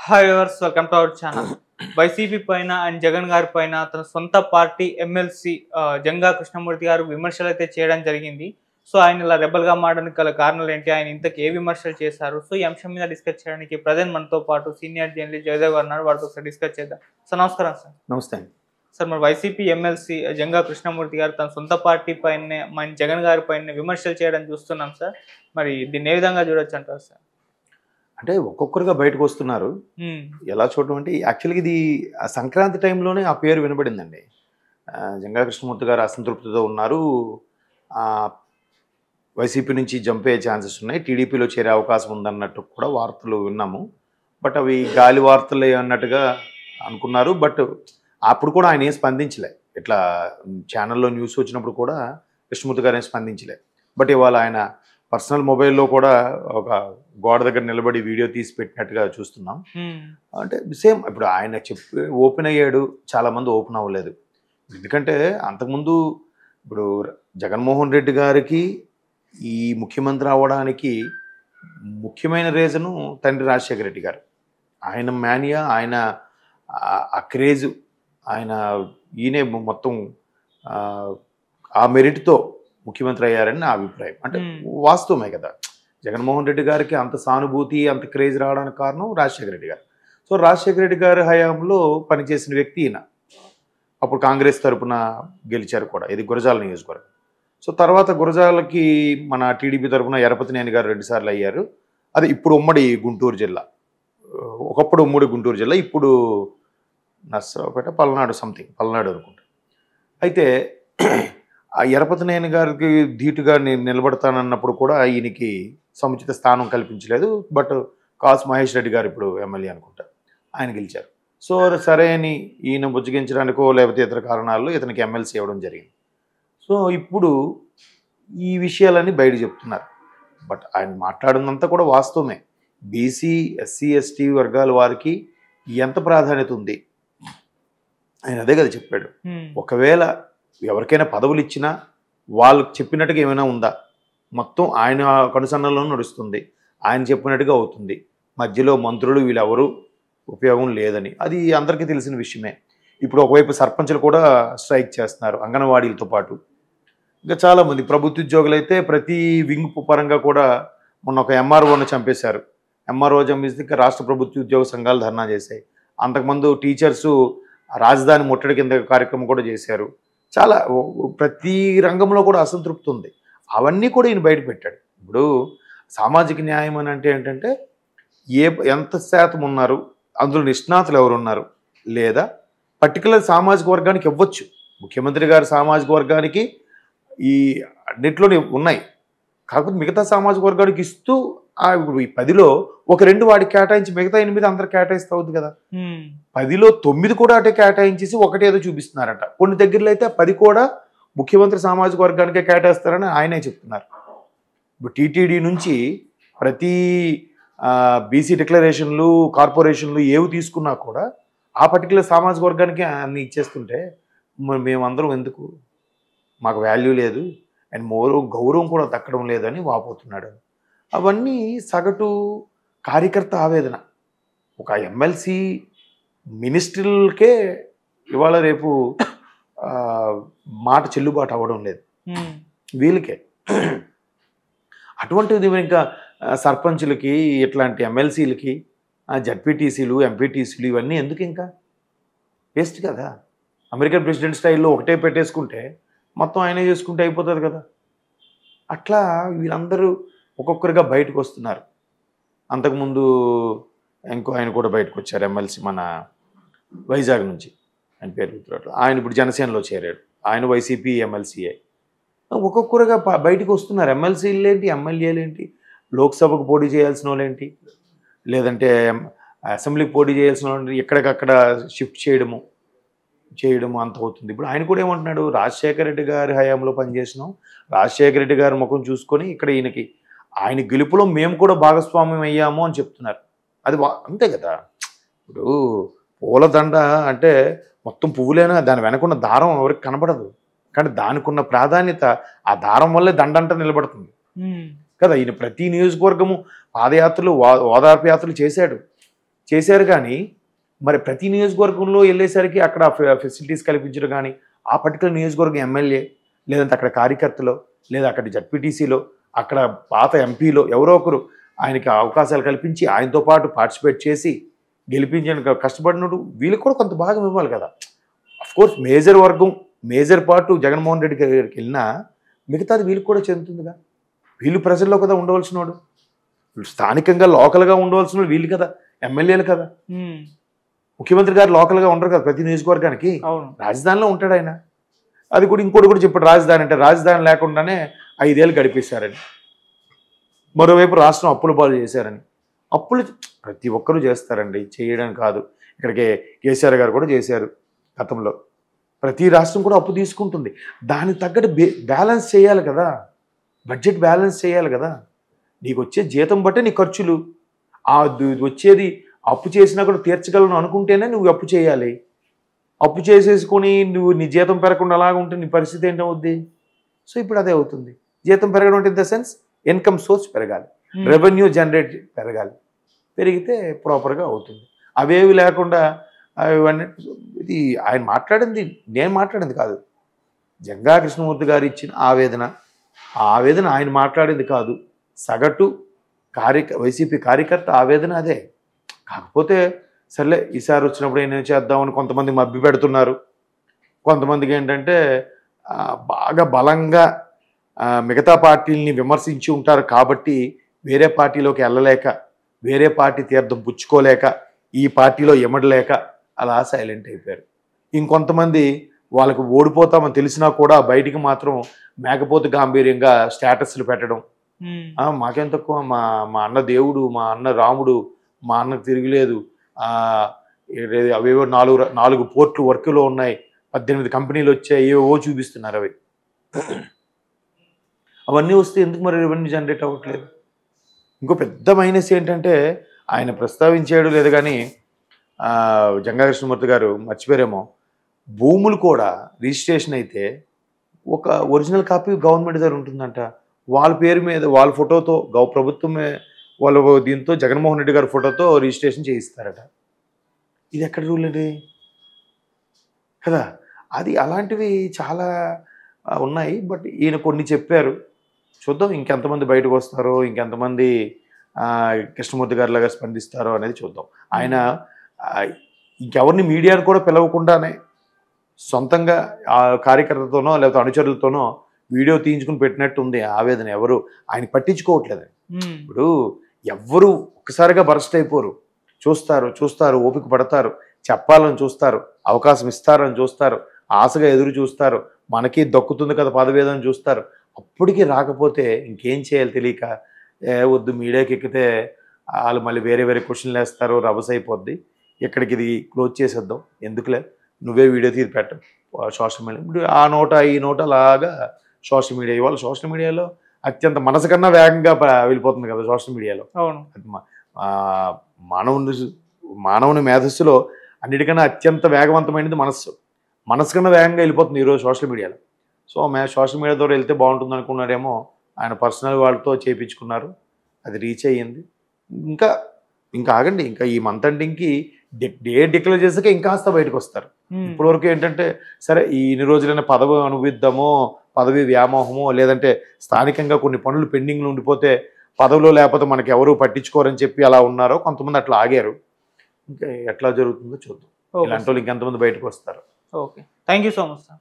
Hi viewers, welcome to our channel. YCP పైన and Jagan గారి పైన తన సొంత పార్టీ ఎమ్మెల్సీ జంగా కృష్ణమూర్తి గారు విమర్శలు అయితే చేయడం జరిగింది. సో ఆయన ఇలా రెబల్గా మారడానికి గల కారణాలు ఏంటి, ఆయన ఇంతకు ఏ విమర్శలు చేశారు, సో ఈ అంశం మీద డిస్కస్ చేయడానికి ప్రజెంట్ మనతో పాటు సీనియర్ జర్నలిస్ట్ జయదేవ్ గారు ఉన్నారు. వారితో ఒకసారి డిస్కస్ చేద్దాం. సార్ నమస్కారం. సార్ నమస్తే అండి. సార్, మరి వైసీపీ ఎమ్మెల్సీ జంగా కృష్ణమూర్తి గారు తన సొంత పార్టీ పైన మన జగన్ గారి పైన విమర్శలు చేయడం చూస్తున్నాం సార్. మరి దీన్ని ఏ విధంగా చూడొచ్చు అంటారు సార్? అంటే ఒక్కొక్కరుగా బయటకు వస్తున్నారు. ఎలా చూడటం అంటే యాక్చువల్గా ఇది సంక్రాంతి టైంలోనే ఆ పేరు వినబడిందండి. జంగా కృష్ణమూర్తి గారు అసంతృప్తితో ఉన్నారు, వైసీపీ నుంచి జంప్ అయ్యే ఛాన్సెస్ ఉన్నాయి, టీడీపీలో చేరే అవకాశం ఉందన్నట్టు కూడా వార్తలు విన్నాము. బట్ అవి గాలి వార్తలే అన్నట్టుగా అనుకున్నారు. బట్ అప్పుడు కూడా ఆయన ఏం స్పందించలే. ఇట్లా ఛానల్లో న్యూస్ వచ్చినప్పుడు కూడా కృష్ణమూర్తి గారు ఏం స్పందించలే. బట్ ఇవాళ ఆయన పర్సనల్ మొబైల్లో కూడా ఒక గోడ దగ్గర నిలబడి వీడియో తీసి పెట్టినట్టుగా చూస్తున్నాం. అంటే సేమ్ ఇప్పుడు ఆయన చెప్పి ఓపెన్ అయ్యాడు, చాలామంది ఓపెన్ అవ్వలేదు. ఎందుకంటే అంతకుముందు ఇప్పుడు జగన్మోహన్ రెడ్డి గారికి ఈ ముఖ్యమంత్రి అవ్వడానికి ముఖ్యమైన రీజను తండ్రి రాజశేఖర రెడ్డి గారు. ఆయన మానియా, ఆయన ఆ క్రేజు, ఆయన ఈయనే మొత్తం ఆ మెరిట్తో ముఖ్యమంత్రి అయ్యారని నా అభిప్రాయం. అంటే వాస్తవమే కదా, జగన్మోహన్ రెడ్డి గారికి అంత సానుభూతి, అంత క్రేజ్ రావడానికి కారణం రాజశేఖర రెడ్డి గారు. సో రాజశేఖర రెడ్డి గారి హయాంలో పనిచేసిన వ్యక్తి ఈయన. అప్పుడు కాంగ్రెస్ తరఫున గెలిచారు కూడా, ఇది గురజాల నియోజకవర్గం. సో తర్వాత గురజాలకి మన టీడీపీ తరఫున ఎరపతినేని గారు 2 సార్లు అయ్యారు. అది ఇప్పుడు ఉమ్మడి గుంటూరు జిల్లా, ఒకప్పుడు ఉమ్మడి గుంటూరు జిల్లా, ఇప్పుడు నర్సరావుపేట, పల్నాడు అనుకుంటా. అయితే ఆ ఎరపతినేని గారికి ధీటుగా నేను నిలబడతానన్నప్పుడు కూడా ఈయనకి సముచిత స్థానం కల్పించలేదు. బట్ కాసు మహేష్ రెడ్డి గారు ఇప్పుడు ఎమ్మెల్యే అనుకుంటా, ఆయన గెలిచారు. సో సరే అని ఈయన బుజ్జగించడానికో లేకపోతే ఇతర కారణాల్లో ఇతనికి ఎమ్మెల్సీ ఇవ్వడం జరిగింది. సో ఇప్పుడు ఈ విషయాలన్నీ బయట చెప్తున్నారు. బట్ ఆయన మాట్లాడినంతా కూడా వాస్తవమే. బీసీ, ఎస్సీ, ఎస్టీ వర్గాల వారికి ఎంత ప్రాధాన్యత ఉంది ఆయన అదే కదా చెప్పాడు. ఒకవేళ ఎవరికైనా పదవులు ఇచ్చినా వాళ్ళకి చెప్పినట్టుగా ఏమైనా ఉందా? మొత్తం ఆయన కనుసన్నల్లో నడుస్తుంది, ఆయన చెప్పినట్టుగా అవుతుంది. మధ్యలో మంత్రులు వీళ్ళెవరూ ఉపయోగం లేదని అది అందరికీ తెలిసిన విషయమే. ఇప్పుడు ఒకవైపు సర్పంచులు కూడా స్ట్రైక్ చేస్తున్నారు, అంగన్వాడీలతో పాటు. ఇంకా చాలామంది ప్రభుత్వ ఉద్యోగులు అయితే ప్రతి వింగ్ పరంగా కూడా మొన్న ఒక ఎంఆర్ఓను చంపేశారు. ఎంఆర్ఓ చంపేస్తే ఇంకా రాష్ట్ర ప్రభుత్వ ఉద్యోగ సంఘాలు ధర్నా చేశాయి. అంతకుముందు టీచర్సు రాజధాని ముట్టడి కింద కార్యక్రమం కూడా చేశారు. చాలా ప్రతి రంగంలో కూడా అసంతృప్తి ఉంది. అవన్నీ కూడా ఈయన బయట పెట్టాడు. ఇప్పుడు సామాజిక న్యాయం అని అంటే ఏంటంటే ఎంత శాతం ఉన్నారు, అందులో నిష్ణాతులు ఎవరు ఉన్నారు, లేదా పర్టికులర్ సామాజిక వర్గానికి ఇవ్వచ్చు. ముఖ్యమంత్రి గారి సామాజిక వర్గానికి ఈ అన్నిట్లోనే ఉన్నాయి, కాకపోతే మిగతా సామాజిక వర్గానికి ఇస్తూ ఇప్పుడు ఈ 10లో ఒక 2 వాడికి కేటాయించి మిగతా 8 అందరు కేటాయిస్తూ అవుతుంది కదా. 10లో 9 కూడా అటే కేటాయించేసి ఒకటి ఏదో చూపిస్తున్నారట. కొన్ని దగ్గరలో అయితే 10 కూడా ముఖ్యమంత్రి సామాజిక వర్గానికే కేటాయిస్తారని ఆయనే చెప్తున్నారు. ఇప్పుడు టీటీడీ నుంచి ప్రతి బీసీ డిక్లరేషన్లు, కార్పొరేషన్లు ఏవి తీసుకున్నా కూడా ఆ పర్టికులర్ సామాజిక వర్గానికి అన్ని ఇచ్చేస్తుంటే మేమందరం ఎందుకు, మాకు వాల్యూ లేదు అండ్ గౌరవం కూడా దక్కడం లేదని వాపోతున్నాడు. అవన్నీ సగటు కార్యకర్త ఆవేదన. ఒక ఎమ్మెల్సీ మినిస్ట్రీలకే ఇవాళ రేపు మాట చెల్లుబాటు అవ్వడం లేదు, వీళ్ళకే. అటువంటిది ఇంకా సర్పంచులకి, ఇట్లాంటి ఎమ్మెల్సీలకి, జడ్పీటీసీలు, ఎంపీటీసీలు ఇవన్నీ ఎందుకు? ఇంకా వేస్ట్ కదా. అమెరికన్ ప్రెసిడెంట్ స్టైల్లో ఒకటే పెట్టేసుకుంటే మొత్తం ఆయనే చేసుకుంటే అయిపోతుంది కదా. అట్లా వీళ్ళందరూ ఒక్కొక్కరిగా బయటకు వస్తున్నారు. అంతకుముందు ఇంకో ఆయన కూడా బయటకు వచ్చారు, ఎమ్మెల్సీ మన వైజాగ్ నుంచి, ఆయన పేరు గుర్తురావట్లేదు. ఆయన ఇప్పుడు జనసేనలో చేరాడు, ఆయన వైసీపీ ఎమ్మెల్సీఏ. ఒక్కొక్కరుగా బయటకు వస్తున్నారు. ఎమ్మెల్సీలు ఏంటి, ఎమ్మెల్యేలు ఏంటి, లోక్సభకు పోటీ చేయాల్సిన వాళ్ళు ఏంటి, లేదంటే అసెంబ్లీకి పోటీ చేయాల్సిన వాళ్ళు ఎక్కడికక్కడ షిఫ్ట్ చేయడము అంత అవుతుంది. ఇప్పుడు ఆయన కూడా ఏమంటున్నాడు, రాజశేఖర రెడ్డి గారి హయాంలో పనిచేసినాం, రాజశేఖర రెడ్డి గారి ముఖం చూసుకొని ఇక్కడ ఆయన గెలుపులో మేము కూడా భాగస్వామ్యం అయ్యాము అని చెప్తున్నారు. అది అంతే కదా. ఇప్పుడు పూలదండ అంటే మొత్తం పువ్వులేనా, దాని వెనకున్న దారం ఎవరికి కనబడదు, కానీ దానికి ఉన్న ప్రాధాన్యత ఆ దారం వల్లే దండంట నిలబడుతుంది కదా. ఈయన ప్రతి నియోజకవర్గము పాదయాత్రలు, ఓదార్పు యాత్రలు చేశాడు. చేశారు. కానీ మరి ప్రతి నియోజకవర్గంలో వెళ్ళేసరికి అక్కడ ఫెసిలిటీస్ కల్పించడం కానీ, ఆ పర్టికులర్ నియోజకవర్గం ఎమ్మెల్యే లేదంటే అక్కడ కార్యకర్తలో లేదా అక్కడ జడ్పీటీసీలో అక్కడ పాత ఎంపీలో ఎవరో ఒకరు ఆయనకి అవకాశాలు కల్పించి ఆయనతో పాటు పార్టిసిపేట్ చేసి గెలిపించడానికి కష్టపడినట్టు వీళ్ళకి కూడా కొంత భాగం ఇవ్వాలి కదా. Of course major part Jaganmohan Reddy గారికి వెళ్ళినా మిగతాది వీళ్ళకి కూడా చెందుతుందిగా. వీళ్ళు ప్రజల్లో కదా ఉండవలసిన వాడు, స్థానికంగా లోకల్గా ఉండవలసిన వీళ్ళు కదా, ఎమ్మెల్యేలు కదా. ముఖ్యమంత్రి గారు లోకల్గా ఉండరు కదా ప్రతి నియోజకవర్గానికి, రాజధానిలో ఉంటాడు ఆయన. అది కూడా ఇంకోటి కూడా చెప్పాడు, రాజధాని అంటే రాజధాని లేకుండానే 5 ఏళ్ళు గడిపేశారని. మరోవైపు రాష్ట్రం అప్పుల పాలు చేశారని. అప్పులు ప్రతి ఒక్కరూ చేస్తారండి, చేయడం కాదు. ఇక్కడికి కేసీఆర్ గారు కూడా చేశారు గతంలో. ప్రతి రాష్ట్రం కూడా అప్పు తీసుకుంటుంది, దానికి తగ్గట్టు బ్యాలెన్స్ చేయాలి కదా, బడ్జెట్ బ్యాలెన్స్ చేయాలి కదా. నీకు వచ్చే జీతం బట్టే నీ ఖర్చులు, వచ్చేది అప్పు చేసినా కూడా తీర్చగలను అనుకుంటేనే నువ్వు అప్పు చేయాలి. అప్పు చేసేసుకొని నువ్వు నీ జీతం పెరగకుండా అలాగ ఉంటే నీ పరిస్థితి ఏంటవుద్ది? సో ఇప్పుడు అదే అవుతుంది. జీతం పెరగడం అంటే in the sense income source పెరగాలి, రెవెన్యూ జనరేట్ పెరగాలి, పెరిగితే ప్రాపర్గా అవుతుంది. అవేవి లేకుండా ఇవన్నీ ఇది ఆయన మాట్లాడింది, నేను మాట్లాడింది కాదు, జంగా కృష్ణమూర్తి గారు ఇచ్చిన ఆవేదన. ఆ ఆవేదన ఆయన మాట్లాడింది కాదు, సగటు వైసీపీ కార్యకర్త ఆవేదన అదే. కాకపోతే సర్లే ఈసారి వచ్చినప్పుడు ఏం చేద్దామని కొంతమంది మభ్య పెడుతున్నారు. కొంతమందికి ఏంటంటే బాగా బలంగా మిగతా పార్టీలని విమర్శించి ఉంటారు కాబట్టి వేరే పార్టీలోకి వెళ్ళలేక, వేరే పార్టీ తీర్థం పుచ్చుకోలేక, ఈ పార్టీలో ఎమడలేక అలా సైలెంట్ అయిపోయారు. ఇంకొంతమంది వాళ్ళకు ఓడిపోతామని తెలిసినా కూడా బయటికి మాత్రం మేకపోతు గాంభీర్యంగా స్టేటస్లు పెట్టడం. మాకేం తక్కువ, మా అన్న దేవుడు, మా అన్న రాముడు, మా అన్నకు తిరిగిలేదు, అవేవో 4 పోర్ట్లు వర్క్లో ఉన్నాయి, 18 కంపెనీలు వచ్చాయి, ఏవో చూపిస్తున్నారు. అవన్నీ వస్తే ఎందుకు మరి రెవెన్యూ జనరేట్ అవ్వట్లేదు? ఇంకో పెద్ద మైనస్ ఏంటంటే ఆయన ప్రస్తావించాడు లేదు కానీ జంగా కృష్ణమూర్తి గారు మర్చిపోయారేమో, భూములు కూడా రిజిస్ట్రేషన్ అయితే ఒక ఒరిజినల్ కాపీ గవర్నమెంట్ దగ్గర ఉంటుందంట. వాళ్ళ పేరు మీద వాళ్ళ ఫోటోతో ప్రభుత్వమే వాళ్ళ దీంతో జగన్మోహన్ రెడ్డి గారి ఫోటోతో రిజిస్ట్రేషన్ చేయిస్తారట. ఇది ఎక్కడ రూల్ అండి కదా. అది అలాంటివి చాలా ఉన్నాయి. బట్ ఈయన కొన్ని చెప్పారు, చూద్దాం ఇంకెంతమంది బయటకు వస్తారో, ఇంకెంతమంది కృష్ణమూర్తి గారి లాగా స్పందిస్తారో అనేది చూద్దాం. ఆయన ఇంకెవరిని మీడియాను కూడా పిలవకుండానే సొంతంగా ఆ కార్యకర్తతోనో లేకపోతే అనుచరులతోనో వీడియో తీయించుకుని పెట్టినట్టు ఉంది ఆవేదన. ఎవరు ఆయన పట్టించుకోవట్లేదు. ఇప్పుడు ఎవ్వరూ ఒక్కసారిగా బరస్ట్ అయిపోరు, చూస్తారు, ఓపిక పడతారు, చెప్పాలని చూస్తారు, అవకాశం ఇస్తారని చూస్తారు, ఆశగా ఎదురు చూస్తారు, మనకి దక్కుతుంది కదా పదవేదని చూస్తారు. అప్పటికి రాకపోతే ఇంకేం చేయాలి తెలియక వద్దు మీడియాకి ఎక్కితే వాళ్ళు మళ్ళీ వేరే క్వశ్చన్లు వేస్తారు, రభస అయిపోద్ది, ఇక్కడికి ఇది క్లోజ్ చేసేద్దాం, ఎందుకులే నువ్వే వీడియో తీసి పెట్ట సోషల్ మీడియా. ఇప్పుడు ఆ నోట ఈ నోట అలాగా సోషల్ మీడియా, ఇవాళ సోషల్ మీడియాలో అత్యంత మనసు కన్నా వేగంగా వెళ్ళిపోతుంది కదా సోషల్ మీడియాలో. మానవుని మేధస్సులో అన్నిటికన్నా అత్యంత వేగవంతమైనది మనస్సు కన్నా వేగంగా వెళ్ళిపోతుంది ఈరోజు సోషల్ మీడియాలో. సో సోషల్ మీడియా ద్వారా వెళ్తే బాగుంటుంది అనుకున్నారేమో, ఆయన పర్సనల్ వాళ్ళతో చేయించుకున్నారు, అది రీచ్ అయ్యింది. ఇంకా ఆగండి, ఇంకా ఈ మంత్ ఎండింగ్కి డే డిక్లేర్ చేసాక ఇంకాస్త బయటకు వస్తారు. ఇప్పటివరకు ఏంటంటే సరే ఇన్ని రోజులైనా పదవి అనుభవిద్దామో, పదవి వ్యామోహమో, లేదంటే స్థానికంగా కొన్ని పనులు పెండింగ్లు ఉండిపోతే పదవిలో లేకపోతే మనకి ఎవరు పట్టించుకోరని చెప్పి అలా ఉన్నారో, కొంతమంది అట్లా ఆగారు. ఇంకా ఎట్లా జరుగుతుందో చూద్దాం. ఇలాంటి వాళ్ళు ఇంకెంతమంది బయటకు వస్తారు. Okay, thank you so much sir.